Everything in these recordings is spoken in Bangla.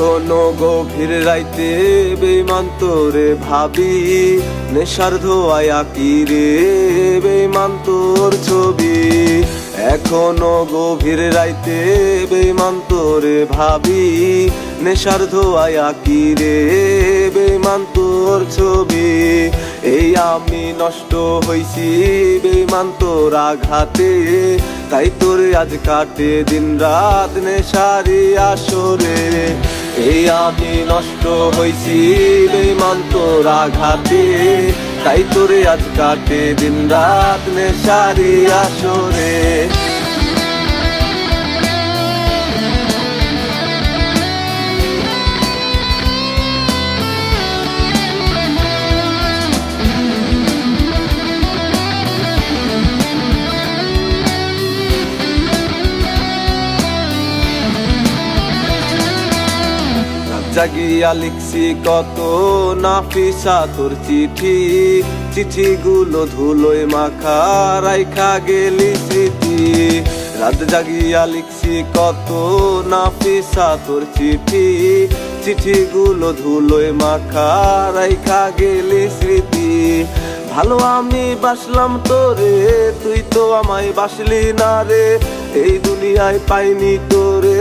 এখনো গভীর রাইতে বেঈমান তোরে ভাবি, নেশার ধোঁয়ায় আঁকি রে বেঈমান তোর ছবি। এখনো গভীর রাইতে বেঈমান তোরে ভাবি, নেশার ধোঁয়ায় আঁকি রে বেঈমান তোর ছবি। এই আমি নষ্ট হইছি বেঈমান তোর আঘাতে, তাই তোরে আজ কাটে দিন রাত নেশারি আসরে। এই আমি নষ্ট হইছি বেঈমান তোর আঘাতে, তাই তোরে আজ কাটে দিন রাত নেশারি আসরে। জাগিয়া লিখছি কত নাফিসা তোর চিঠি, চিঠিগুলো ধুলোয় মাখা রাইখা গেলি স্মৃতি। রাত জাগিয়া লিখছি কত নাফিসা তোর চিঠি, চিঠিগুলো ধুলোয় মাখা রাইখা গেলি স্মৃতি। ভালো আমি বাসলাম তোরে, তুই তো আমায় বাসলি না রে। এই দুনিয়ায় পাইনি তোরে,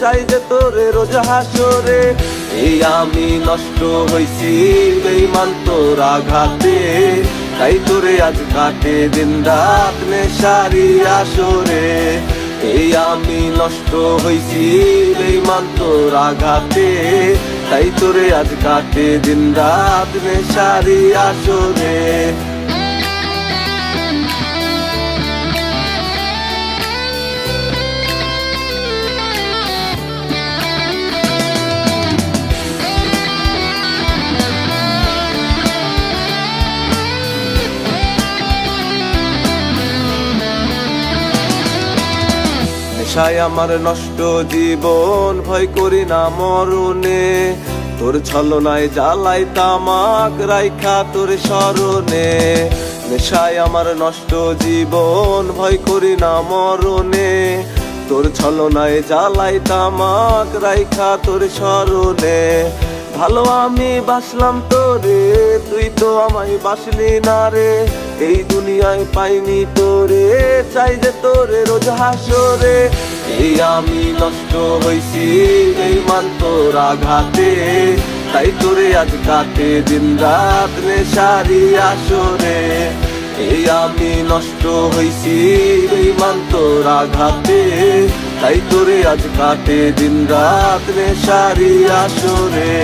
চাই যে তোরে রোজ হাসরে। এই আমি নষ্ট হইছি বেঈমান তোর আঘাতে, তাই তোরে আজ কাটে দিন রাত নেশারি আসরে। এই আমি নষ্ট হইছি বেঈমান তোর আঘাতে, তাই তোরে আজ কাটে দিন রাত নেশারি আসরে। নেশায় আমার নষ্ট জীবন, ভয় করি না মরণে। তোর ছলনায় জ্বালাই তামাক রাইখা তোর স্মরণে। নেশায় আমার নষ্ট জীবন, ভয় করি না মরণে। তোর ছলনায় জ্বালাই তামাক রাইখা তোর স্মরণে। ভালো আমি বাসলাম তোরে, তুই তো আমায় বাসলি না রে। এই দুনিয়ায় পাইনি তোরে, চাই যে তোরে রোজ হাসরে। এই আমি নষ্ট হইছি বেঈমান তোর আঘাতে, তাই তোরে আজ কাটে দিন রাত নেশারি আসরে। এই আমি নষ্ট হইছি বেঈমান তোর আঘাতে, তাই তোরে আজ কাটে দিন রাত নেশারি আসরে।